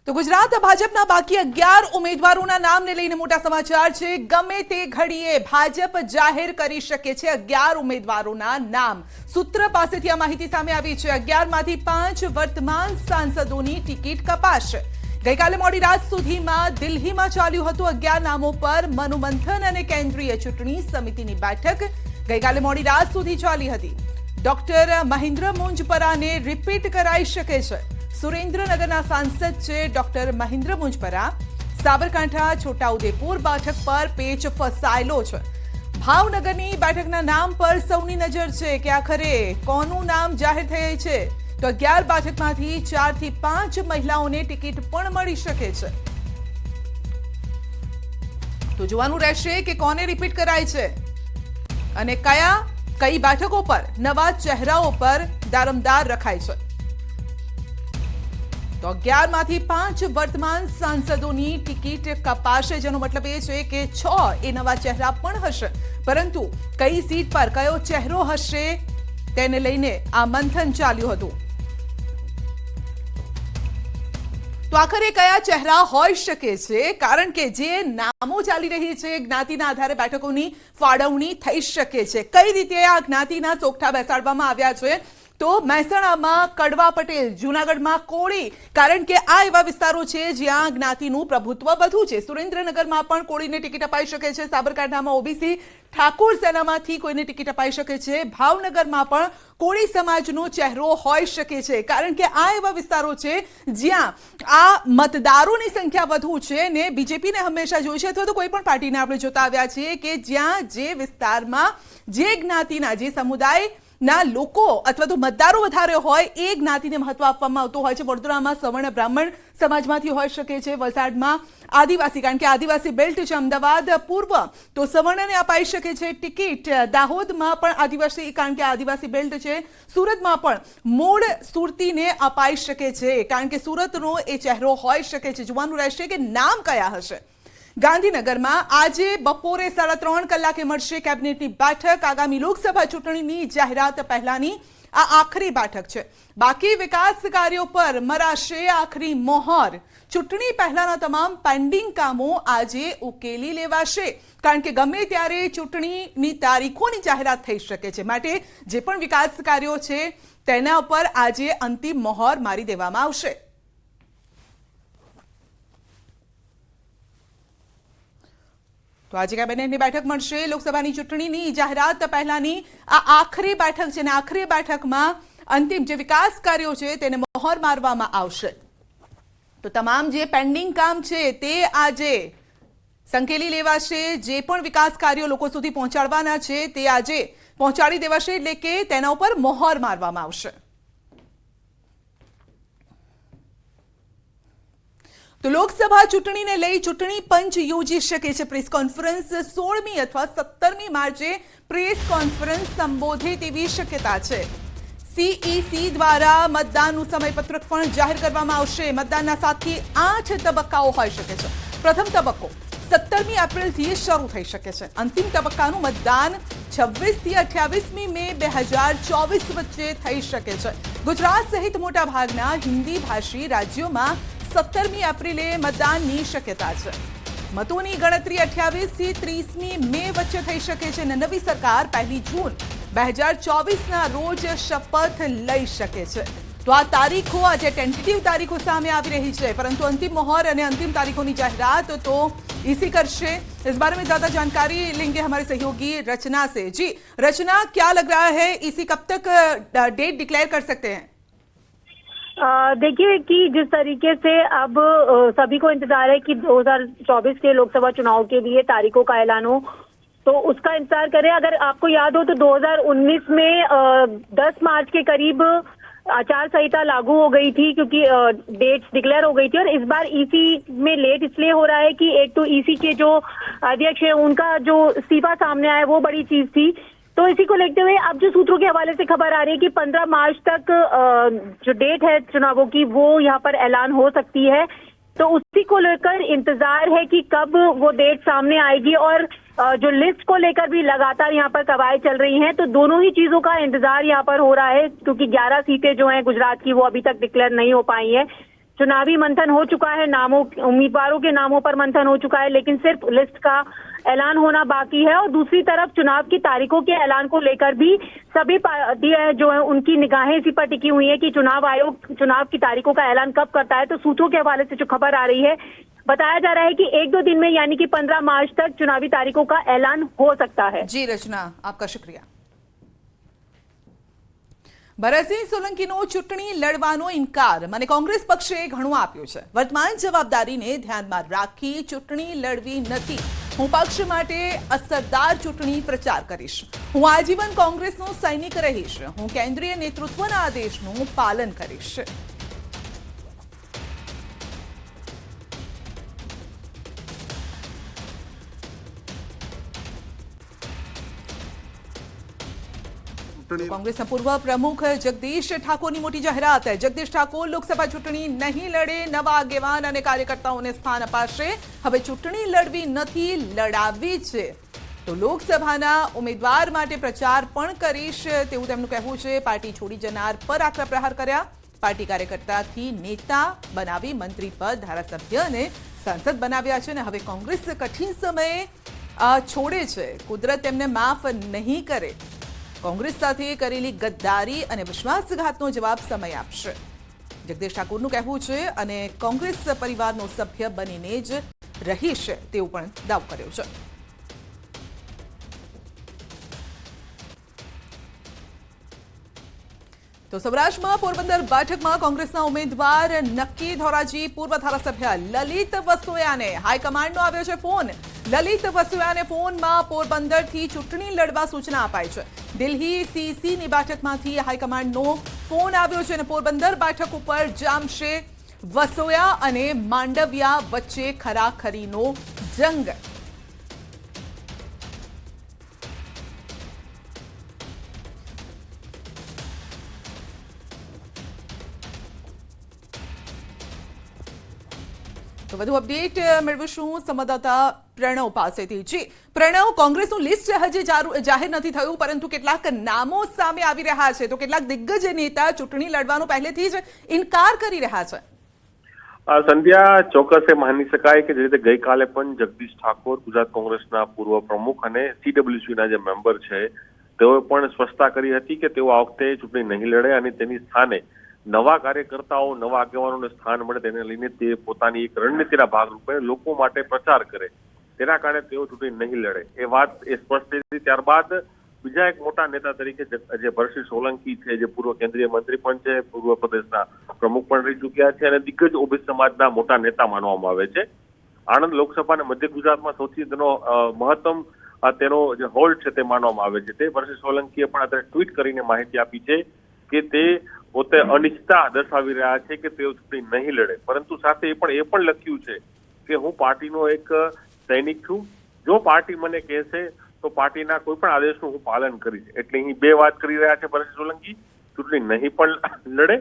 તો ગુજરાત ભાજપના બાકી 11 ઉમેદવારોના નામને લઈને મોટા સમાચાર છે। ગમે તે ઘડીએ ભાજપ જાહેર કરી શકે છે 11 ઉમેદવારોના નામ। સૂત્ર પાસેથી આ માહિતી સામે આવી છે। 11 માંથી 5 વર્તમાન સાંસદોની ટિકિટ કપાશે। ગઈકાલે મોડી રાત સુધીમાં દિલ્હીમાં ચાલ્યું હતું 11 નામો પર મનોમંથન અને કેન્દ્રીય ચૂંટણી સમિતિની બેઠક ગઈકાલે મોડી રાત સુધી ચાલી હતી। ડોક્ટર મહેન્દ્ર મુંજપરાને રિપીટ કરાઈ શકે છે। સુરેન્દ્રનગરના સાંસદ છે ડોક્ટર મહેન્દ્ર મુંજપરા। સાબરકાંઠા છોટાઉદેપુર બેઠક પર પેચ ફસાયેલો છે। ભાવનગરની બેઠકના નામ પર સૌની નજર છે કે આખરે કોનું નામ જાહેર થયું છે। તો 11 બેઠકમાંથી 4 થી 5 મહિલાઓને ટિકિટ પણ મળી શકે છે। તો જોવાનું રહેશે કે કોને રિપીટ કરાય છે અને કઈ બેઠકો પર નવા ચહેરાઓ પર દારમદાર રખાય છે। તો 11 માંથી 5 વર્તમાન સાંસદોની ટિકિટ કપાશે, જેનો મતલબ એ છે કે 6 એ નવા ચહેરા પણ હશે, પરંતુ કઈ સીટ પર કયો ચહેરો હશે તેને લઈને આ મંથન ચાલ્યું હતું। તો આખરે કયા ચહેરા હોઈ શકે છે, કારણ કે જે નામો ચાલી રહી છે જ્ઞાતિના આધારે બેઠકોની ફાળવણી થઈ શકે છે। કઈ રીતે આ જ્ઞાતિના સોગઠા બેસાડવામાં આવ્યા છે? તો મહેસાણામાં કડવા પટેલ, જૂનાગઢમાં કોળી, કારણ કે આ એવા વિસ્તારો છે જ્યાં જ્ઞાતિનું પ્રભુત્વ વધુ છે। સુરેન્દ્રનગરમાં પણ કોળીને ટિકિટ અપાઈ શકે છે। સાબરકાંઠામાં ઓબીસી ઠાકોર સેનામાંથી કોઈને ટિકિટ અપાઈ શકે છે। ભાવનગરમાં પણ કોળી સમાજનો ચહેરો હોઈ શકે છે, કારણ કે આ એવા વિસ્તારો છે જ્યાં આ મતદારોની સંખ્યા વધુ છે ને બીજેપીને હંમેશા જોઈ છે, અથવા તો કોઈ પણ પાર્ટીને આપણે જોતા આવ્યા છીએ કે જ્યાં જે વિસ્તારમાં જે જ્ઞાતિના, જે સમુદાય ના લોકો અથવા તો મતદારો વધારે હોય એ જ્ઞાતિને મહત્વ આપવામાં આવતું હોય છે। વડોદરામાં સવર્ણ બ્રાહ્મણ સમાજમાંથી હોઈ શકે છે, વલસાડમાં આદિવાસી, કારણ કે આદિવાસી બેલ્ટ છે, અમદાવાદ પૂર્વ તો સવર્ણને અપાઈ શકે છે ટિકિટ, દાહોદમાં પણ આદિવાસી, કારણ કે આદિવાસી બેલ્ટ છે, સુરતમાં પણ મૂળ સુરતીને અપાઈ શકે છે, કારણ કે સુરતનો એ ચહેરો હોઈ શકે છે। જોવાનું રહેશે કે નામ કયા હશે। ગાંધીનગરમાં આજે બપોરે 3:30 કલાકે મળશે કેબિનેટની બેઠક। આગામી લોકસભા ચૂંટણીની જાહેરાત પહેલાની આ આખરી બેઠક છે। બાકી વિકાસ કાર્યો પર મરાશે આખરી મોહર। ચૂંટણી પહેલાના તમામ પેન્ડિંગ કામો આજે ઉકેલી લેવાશે, કારણ કે ગમે ત્યારે ચૂંટણીની તારીખોની જાહેરાત થઈ શકે છે, માટે જે પણ વિકાસ કાર્યો છે તેના ઉપર આજે અંતિમ મોહર મારી દેવામાં આવશે। તો આજે કેબિનેટની બેઠક મળશે। લોકસભાની ચૂંટણીની જાહેરાત પહેલાની આ આખરી બેઠક છે અને આખરી બેઠકમાં અંતિમ જે વિકાસ કાર્યો છે તેને મોહર મારવામાં આવશે। તો તમામ જે પેન્ડિંગ કામ છે તે આજે સંકેલી લેવાશે। જે પણ વિકાસ કાર્યો લોકો સુધી પહોંચાડવાના છે તે આજે પહોંચાડી દેવાશે, એટલે કે તેના ઉપર મોહર મારવામાં આવશે। તો લોકસભા ચૂંટણીને લઈ ચૂંટણી પંચ યોજી શકે છે પ્રેસ કોન્ફરન્સ। 16મી અથવા 17મી માર્ચે પ્રેસ કોન્ફરન્સ સંબોધે તેવી શક્યતા છે। સીઈસી દ્વારા મતદાનનું સમયપત્રક પણ જાહેર કરવામાં આવશે। મતદાનના 7 થી 8 તબક્કાઓ હોઈ શકે છે। પ્રથમ તબક્કો 17મી એપ્રિલથી શરૂ થઈ શકે છે। અંતિમ તબક્કાનું મતદાન 26 થી 28મી મે 2024 વચ્ચે થઈ શકે છે। ગુજરાત સહિત મોટાભાગના હિન્દી ભાષી રાજ્યોમાં 17મી એપ્રિલે મતદાનની શક્યતા છે। મતોની ગણતરી 28 થી 30મી મે વચ્ચે થઈ શકે છે અને નવી સરકાર 1 જૂન 2024ના રોજ શપથ લઈ શકે છે। તો આ તારીખો, આજે ટેન્ટેટિવ તારીખો સામે આવી રહી છે, પરંતુ અંતિમ मोहर અને અંતિम तारीखों की जाहिरात तो इसी करशे। इस बारे में ज्यादा जानकारी लेंगे हमारे सहयोगी रचना से। जी रचना, क्या लग रहा है इसी कब तक डेट डिक्लेयर कर सकते हैं? देखिए कि जिस तरीके से अब सभी को इंतजार है कि 2024 के लोकसभा चुनाव के लिए तारीखों का ऐलान हो, तो उसका इंतजार करें। अगर आपको याद हो तो 2019 में 10 मार्च के करीब आचार संहिता लागू हो गई थी, क्योंकि डेट्स डिक्लेयर हो गई थी। और इस बार ईसी में लेट इसलिए हो रहा है कि एक तो ईसी के जो अध्यक्ष है उनका जो इस्तीफा सामने आया वो बड़ी चीज थी। तो इसी को लेते हुए अब जो सूत्रों के हवाले से खबर आ रही है कि 15 मार्च तक जो डेट है चुनावों की वो यहाँ पर ऐलान हो सकती है। तो उसी को लेकर इंतजार है कि कब वो डेट सामने आएगी। और जो लिस्ट को लेकर भी लगातार यहाँ पर कवायद चल रही हैं, तो दोनों ही चीजों का इंतजार यहाँ पर हो रहा है, क्योंकि 11 सीटें जो हैं गुजरात की वो अभी तक डिक्लेयर नहीं हो पाई हैं। चुनावी मंथन हो चुका है, नामों उम्मीदवारों के नामों पर मंथन हो चुका है, लेकिन सिर्फ लिस्ट का ऐलान होना बाकी है। और दूसरी तरफ चुनाव की तारीखों के ऐलान को लेकर भी सभी पार्टियां जो है उनकी निगाहें इसी पर टिकी हुई है कि चुनाव आयोग चुनाव की तारीखों का ऐलान कब करता है। तो सूत्रों के हवाले से जो खबर आ रही है, बताया जा रहा है कि 1-2 दिन में यानी कि 15 मार्च तक चुनावी तारीखों का ऐलान हो सकता है। जी रचना, आपका शुक्रिया। ભરતસિંહ સોલંકીનો ચૂંટણી લડવાનો ઇનકાર મને કોંગ્રેસ પક્ષે ઘણું આપ્યું છે. વર્તમાન જવાબદારીને ધ્યાનમાં રાખી ચૂંટણી લડવી નથી. હું પક્ષ માટે અસરદાર ચૂંટણી પ્રચાર કરીશ. હું આજીવન કોંગ્રેસનો સૈનિક રહીશ. હું કેન્દ્રીય નેતૃત્વના આદેશનું પાલન કરીશ. कांग्रेस पूर्व प्रमुख जगदीश ठाकुर की मोटी जाहेरात है. जगदीश ठाकुर लोकसभा चूंटणी नहीं लड़े. नवा आगेवान और कार्यकर्ताओं ने स्थान अपाशे. हवे चूंटणी लड़वी नहीं, लड़ावी छे. तो लोकसभा उम्मीदवार माटे प्रचार पण करीश तेवुं तेमनुं कहेवुं छे. पार्टी छोड़ी जनार पर आकरा प्रहार कर्या. पार्टी कार्यकर्ता थी नेता बनावी मंत्री पद, धारासभ्य ने सांसद बनाव्या छे. हवे कांग्रेस कठिन समय छोड़े छे. कुदरत तेमने माफ नहीं करे. कांग्रेस साथे करेली गद्दारी और विश्वासघातनो जवाब समय आपशे. जगदीश ठाकुरनुं कहेवुं छे अने कांग्रेस परिवारनो सभ्य बनीने ज रहीश तेवुं पण दाવો कर्यो छे. तो सौराष्ट्र पोरबंदर बैठक में कांग्रेस उम्मीदवार नक्की. धोराजी पूर्व धारासभ्य ललित वसोया ने हाईकमांड आव्यो छे फोन. ललित वसोया ने फोन में पोरबंदर थी चूंटणी लड़वा सूचना अपाई छे. दिल्ही सीसी नी बैठक में हाईकमांड नो फोन आव्यो छे. पोरबंदर बैठक पर जामशे वसोया अने मांडविया वच्चे खराखरीनो जंग. तो વધુ અપડેટ મેળવીશું સંવાદદાતા પ્રણવ પાસેથી. જી પ્રણવ, કોંગ્રેસનું લિસ્ટ હજી જાહેર નથી થયું, પરંતુ કેટલાક નામો સામે આવી રહ્યા છે. તો કેટલાક દિગ્ગજ નેતા ચૂંટણી લડવાનો પહેલેથી જ ઇનકાર કરી રહ્યા છે. સંધ્યા, ચોક્કસ એ માની શકાય કે જે રીતે ગઈકાલે પણ જગદીશ ઠાકોર ગુજરાત કોંગ્રેસના પૂર્વ પ્રમુખ અને સીડબ્લ્યુસીના જે મેમ્બર છે તેઓએ પણ સ્પષ્ટતા કરી હતી કે તેઓ આ વખતે ચૂંટણી નહીં લડે અને તેની સ્થાને નવા કાર્યકર્તાઓ, નવા આગેવાનોને સ્થાન મળે તેને લઈને તે પોતાની એક રણનીતિના ભાગરૂપે લોકો માટે પ્રચાર કરે. તેના કારણે તેઓ ચૂંટણી નહીં લડે એ વાત એ સ્પષ્ટ થઈ હતી. ત્યારબાદ બીજા એક મોટા નેતા તરીકે જે ભરતસિંહ સોલંકી છે, જે પૂર્વ કેન્દ્રીય મંત્રી પણ છે, પૂર્વ પ્રદેશના પ્રમુખ પણ રહી ચૂક્યા છે અને દિગ્ગજ ઓબીસી સમાજના મોટા નેતા માનવામાં આવે છે. આણંદ લોકસભા અને મધ્ય ગુજરાતમાં સૌથી તેનો મહત્તમ તેનો જે હોલ્ડ છે તે માનવામાં આવે છે. તે ભરતસિંહ સોલંકીએ પણ અત્યારે ટ્વીટ કરીને માહિતી આપી છે કે તે પોતે અનિશ્ચિતતા દર્શાવી રહ્યા છે કે તેઓ ચૂંટણી નહીં લડે. પરંતુ સાથે એ પણ લખ્યું છે કે હું પાર્ટીનો એક સૈનિક છું. જો પાર્ટી મને કહેશે તો પાર્ટીના કોઈ પણ આદેશનું હું પાલન કરીશ. એટલે અહીં બે વાત કરી રહ્યા છે ભરતસિંહ સોલંકી. ચૂંટણી નહીં પણ લડે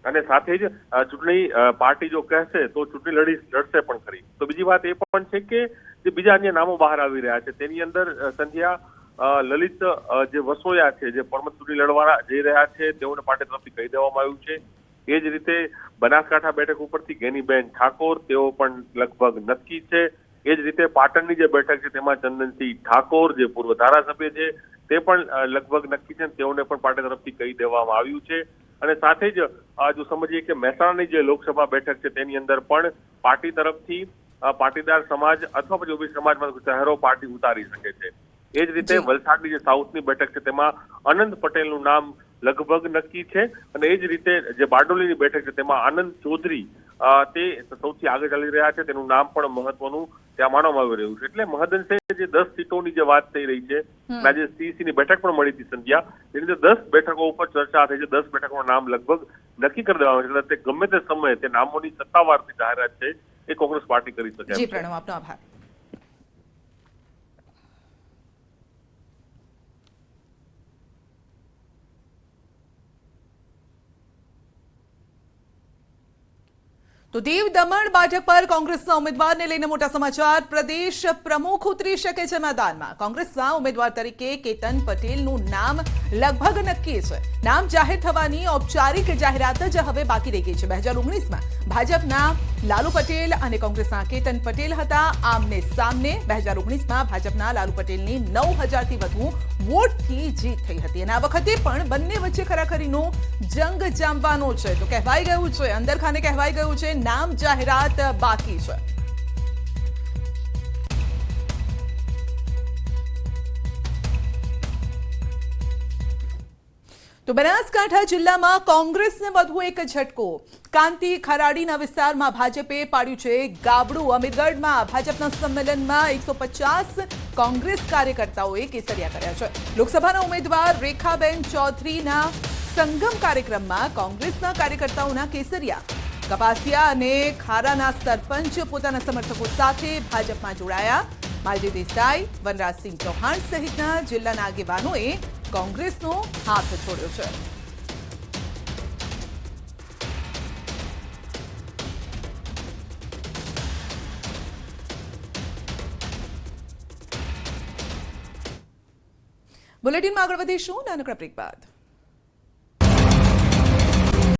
અને સાથે જ ચૂંટણી પાર્ટી જો કહેશે તો ચૂંટણી લડશે પણ ખરી. તો બીજી વાત એ પણ છે કે જે બીજા અન્ય નામો બહાર આવી રહ્યા છે તેની અંદર સંધ્યા લલિત જે વસોયા છે, જે પરમત ચૂંટણી લડવાના જઈ રહ્યા છે, તેઓને પાર્ટી તરફથી કહી દેવામાં આવ્યું છે. એ જ રીતે બનાસકાંઠા બેઠક ઉપરથી ગેનીબેન ઠાકોર તેઓ પણ લગભગ નક્કી છે. એ જ રીતે પાટણની જે બેઠક છે તેમાં ચંદનસિંહ ઠાકોર જે પૂર્વ ધારાસભ્ય છે તે પણ લગભગ નક્કી છે. તેઓને પણ પાર્ટી તરફથી કહી દેવામાં આવ્યું છે. અને સાથે જ જો સમજીએ કે મહેસાણાની જે લોકસભા બેઠક છે તેની અંદર પણ પાર્ટી તરફથી પાટીદાર સમાજ અથવા પછી ઓબીસી સમાજમાં ચહેરો પાર્ટી ઉતારી શકે છે. એ જ રીતે વલસાડની જે સાઉથની બેઠક છે તેમાં આનંદ પટેલનું નામ લગભગ નક્કી છે. અને એ જ રીતે જે બારડોલીની બેઠક છે તેમાં આનંદ ચૌધરી તે સૌથી આગળ ચાલી રહ્યા છે. તેનું નામ પણ મહત્વનું ત્યાં માનવામાં આવી રહ્યું છે. એટલે મહદઅંશે જે 10 સીટોની જે વાત થઈ રહી છે, આજે સીઈસીની બેઠક પણ મળી હતી સંધ્યા, તેની અંદર 10 બેઠકો ઉપર ચર્ચા થઈ છે. 10 બેઠકોનું નામ લગભગ નક્કી કરી દેવામાં છે. ગમે તે સમયે તે નામોની સત્તાવારથી જાહેરાત છે એ કોંગ્રેસ પાર્ટી કરી શકે. જી પ્રણવ, આપનો આભાર. તો દીવ દમણ બેઠક પર કોંગ્રેસના ઉમેદવારને લઈને મોટા સમાચાર. પ્રદેશ પ્રમુખ ઉતરી શકે છે મેદાનમાં. કોંગ્રેસના ઉમેદવાર તરીકે કેતન પટેલનું નામ લગભગ નક્કી છે. નામ જાહેર થવાની ઔપચારિક જાહેરાત જ હવે બાકી રહી ગઈ છે. 2019માં ભાજપના લાલુ પટેલ અને કોંગ્રેસના કેતન પટેલ હતા આમને સામને. 2019માં ભાજપના લાલુ પટેલની 9000થી વધુ વોટથી જીત થઈ હતી અને આ વખતે પણ બંને વચ્ચે ખરાખરીનો જંગ જામવાનો છે. તો કહેવાઈ ગયું છે, અંદર ખાને કહેવાઈ ગયું છે, નામ જાહેરાત બાકી છે. તો બનાસકાંઠા જિલ્લામાં કોંગ્રેસને વધુ એક ઝટકો. કાંતિ ખરાડીના વિસ્તારમાં ભાજપે પાડ્યું છે ગાબડું. અમીરગઢમાં ભાજપના સંમેલનમાં 150 કોંગ્રેસ કાર્યકર્તાઓએ કેસરિયા કર્યા છે. લોકસભાના ઉમેદવાર રેખાબેન ચૌધરીના સંગમ કાર્યક્રમમાં કોંગ્રેસના કાર્યકર્તાઓના કેસરિયા. કપાસિયા અને ખારાના સરપંચ પોતાના સમર્થકો સાથે ભાજપમાં જોડાયા. માલજી દેસાઈ, વનરાજસિંહ ચૌહાણ સહિતના જિલ્લાના આગેવાનોએ કોંગ્રેસનો હાથ છોડ્યો છે. બુલેટિનમાં આગળ વધીશું નાનકડા બ્રેક બાદ.